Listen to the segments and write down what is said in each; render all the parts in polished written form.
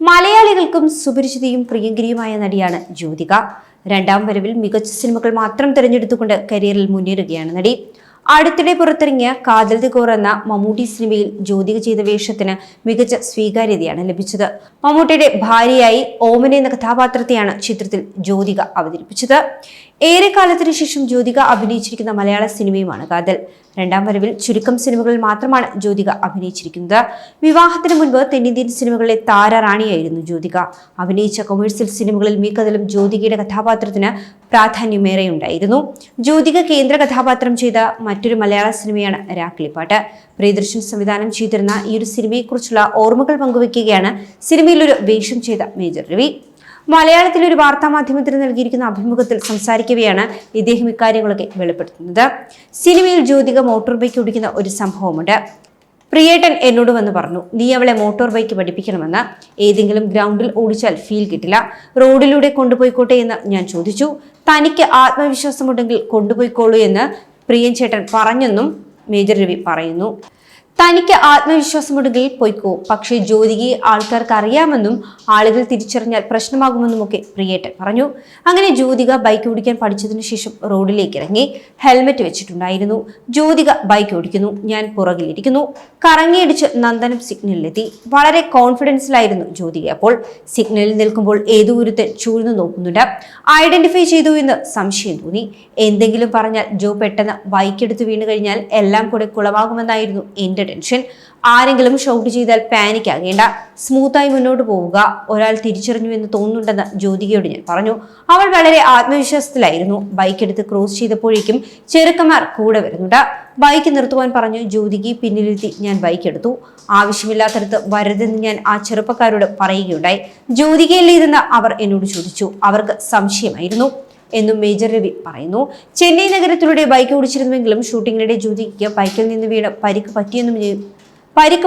മലയാളികൾക്കും സുപരിചിതയും പ്രിയങ്കരിയുമായ നടിയാണ് ജ്യോതിക. രണ്ടാം വരവിൽ മികച്ച സിനിമകൾ മാത്രം തിരഞ്ഞെടുത്തുകൊണ്ട് കരിയറിൽ മുന്നേറുകയാണ് നടി. അടുത്തിടെ പുറത്തിറങ്ങിയ കാതൽ ദിഗോർ എന്ന മമ്മൂട്ടി സിനിമയിൽ ജ്യോതിക ചെയ്ത വേഷത്തിന് മികച്ച സ്വീകാര്യതയാണ് ലഭിച്ചത്. മമ്മൂട്ടിയുടെ ഭാര്യയായി ഓമന എന്ന കഥാപാത്രത്തെയാണ് ചിത്രത്തിൽ ജ്യോതിക അവതരിപ്പിച്ചത്. ഏറെക്കാലത്തിന് ശേഷം ജ്യോതിക അഭിനയിച്ചിരിക്കുന്ന മലയാള സിനിമയുമാണ് കാതൽ. രണ്ടാം വരവിൽ ചുരുക്കം സിനിമകളിൽ മാത്രമാണ് ജ്യോതിക അഭിനയിച്ചിരിക്കുന്നത്. വിവാഹത്തിന് മുൻപ് തെന്നിന്ത്യൻ സിനിമകളിലെ താരറാണിയായിരുന്നു ജ്യോതിക. അഭിനയിച്ച കൊമേഴ്സ്യൽ സിനിമകളിൽ മിക്കതിലും ജ്യോതികയുടെ കഥാപാത്രത്തിന് പ്രാധാന്യമേറെയുണ്ടായിരുന്നു. ജ്യോതിക കേന്ദ്ര കഥാപാത്രം ചെയ്ത മറ്റൊരു മലയാള സിനിമയാണ് രാക്കിളിപ്പാട്ട്. പ്രിയദർശൻ സംവിധാനം ചെയ്തിരുന്ന ഈ ഒരു സിനിമയെക്കുറിച്ചുള്ള ഓർമ്മകൾ പങ്കുവയ്ക്കുകയാണ് സിനിമയിലൊരു വേഷം ചെയ്ത മേജർ രവി. മലയാളത്തിലെ ഒരു വാർത്താമാധ്യമത്തിന് നൽകിയിരിക്കുന്ന അഭിമുഖത്തിൽ സംസാരിക്കവെയാണ് ഇദ്ദേഹം ഇക്കാര്യങ്ങളൊക്കെ വെളിപ്പെടുത്തുന്നത്. സിനിമയിൽ ജ്യോതിക മോട്ടോർ ബൈക്ക് ഓടിക്കുന്ന ഒരു സംഭവമുണ്ട്. പ്രിയേട്ടൻ എന്നോട് വന്ന് പറഞ്ഞു, നീ അവളെ മോട്ടോർ ബൈക്ക് പഠിപ്പിക്കണമെന്ന്. ഏതെങ്കിലും ഗ്രൗണ്ടിൽ ഓടിച്ചാൽ ഫീൽ കിട്ടില്ല, റോഡിലൂടെ കൊണ്ടുപോയിക്കോട്ടെ എന്ന് ഞാൻ ചോദിച്ചു. തനിക്ക് ആത്മവിശ്വാസമുണ്ടെങ്കിൽ കൊണ്ടുപോയിക്കോളൂ എന്ന് പ്രിയൻ ചേട്ടൻ പറഞ്ഞെന്നും മേജർ രവി പറയുന്നു. തനിക്ക് ആത്മവിശ്വാസമുണ്ടെങ്കിൽ പൊയ്ക്കോ, പക്ഷേ ജ്യോതികയെ ആൾക്കാർക്ക് അറിയാമെന്നും ആളുകൾ തിരിച്ചറിഞ്ഞാൽ പ്രശ്നമാകുമെന്നും ഒക്കെ പ്രിയേട്ടൻ പറഞ്ഞു. അങ്ങനെ ജ്യോതിക ബൈക്ക് ഓടിക്കാൻ പഠിച്ചതിനു ശേഷം റോഡിലേക്ക് ഇറങ്ങി. ഹെൽമെറ്റ് വെച്ചിട്ടുണ്ടായിരുന്നു. ജ്യോതിക ബൈക്ക് ഓടിക്കുന്നു, ഞാൻ പുറകിലിരിക്കുന്നു. കറങ്ങിയടിച്ച് നന്ദനം സിഗ്നലിലെത്തി. വളരെ കോൺഫിഡൻസിലായിരുന്നു ജ്യോതിക. അപ്പോൾ സിഗ്നലിൽ നിൽക്കുമ്പോൾ ഏതോ ഒരുത്തൻ ചൂഴ്ന്നു നോക്കുന്നുണ്ട്. ഐഡന്റിഫൈ ചെയ്തു എന്ന് സംശയം തോന്നി. എന്തെങ്കിലും പറഞ്ഞാൽ ജോ പെട്ടെന്ന് ബൈക്ക് എടുത്ത് വീണു കഴിഞ്ഞാൽ എല്ലാം കൂടെ കുളമാകുമെന്നായിരുന്നു എന്റെ ടെൻഷൻ. ആരെങ്കിലും ഷൗട്ട് ചെയ്താൽ പാനിക് ആകേണ്ട, സ്മൂത്തായി മുന്നോട്ട് പോവുക. ഒരാൾ തിരിച്ചറിഞ്ഞു എന്ന് തോന്നുന്നുണ്ടെന്ന് ജ്യോതികയോട് ഞാൻ പറഞ്ഞു. അവൾ വളരെ ആത്മവിശ്വാസത്തിലായിരുന്നു. ബൈക്ക് എടുത്ത് ക്രോസ് ചെയ്തപ്പോഴേക്കും ചെറുക്കന്മാർ കൂടെ വരുന്നുണ്ട്. ബൈക്ക് നിർത്തുവാൻ പറഞ്ഞു. ജ്യോതികയെ പിന്നിലിരുത്തി ഞാൻ ബൈക്ക് എടുത്തു. ആവശ്യമില്ലാത്തടത്ത് വരരുതെന്ന് ഞാൻ ആ ചെറുപ്പക്കാരോട് പറയുകയുണ്ടായി. ജ്യോതികയല്ലേ ഇതെന്ന് അവർ എന്നോട് ചോദിച്ചു. അവർക്ക് സംശയമായിരുന്നു എന്നും മേജർ രവി പറയുന്നു. ചെന്നൈ നഗരത്തിലൂടെ ബൈക്ക് ഓടിച്ചിരുന്നുവെങ്കിലും ഷൂട്ടിങ്ങിനിടെ ജ്യോതികയ്ക്ക് ബൈക്കിൽ നിന്ന് വീണ് പരിക്ക്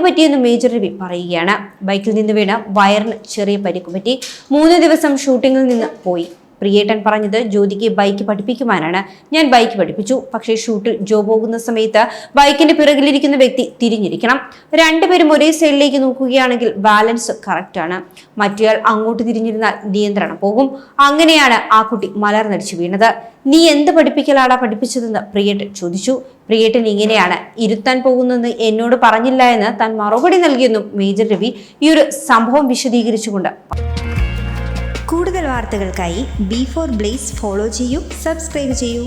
പറ്റിയെന്നും മേജർ രവി പറയുകയാണ്. ബൈക്കിൽ നിന്ന് വീണ് വയറിന് ചെറിയ പരിക്ക് പറ്റി. 3 ദിവസം ഷൂട്ടിങ്ങിൽ നിന്ന് പോയി. പ്രിയേട്ടൻ പറഞ്ഞത് ജ്യോതികയെ ബൈക്ക് പഠിപ്പിക്കുവാനാണ്. ഞാൻ ബൈക്ക് പഠിപ്പിച്ചു. പക്ഷേ ഷൂട്ടിൽ ജോ പോകുന്ന സമയത്ത് ബൈക്കിന്റെ പിറകിലിരിക്കുന്ന വ്യക്തി തിരിഞ്ഞിരിക്കണം. രണ്ടുപേരും ഒരേ സൈഡിലേക്ക് നോക്കുകയാണെങ്കിൽ ബാലൻസ് കറക്റ്റ് ആണ്. മറ്റേയാൾ അങ്ങോട്ട് തിരിഞ്ഞിരുന്നാൽ നിയന്ത്രണം പോകും. അങ്ങനെയാണ് ആ കുട്ടി മലർന്നടിച്ചു വീണത്. നീ എന്ത് പഠിപ്പിക്കലാടാ പഠിപ്പിച്ചതെന്ന് പ്രിയേട്ടൻ ചോദിച്ചു. പ്രിയേട്ടൻ ഇങ്ങനെയാണ് ഇരുത്താൻ പോകുന്നതെന്ന് എന്നോട് പറഞ്ഞില്ല എന്ന് താൻ മറുപടി നൽകിയെന്നും മേജർ രവി ഈ ഒരു സംഭവം വിശദീകരിച്ചുകൊണ്ട്. കൂടുതൽ വാർത്തകൾക്കായി B4 Blaze ഫോളോ ചെയ്യൂ, സബ്സ്ക്രൈബ് ചെയ്യൂ.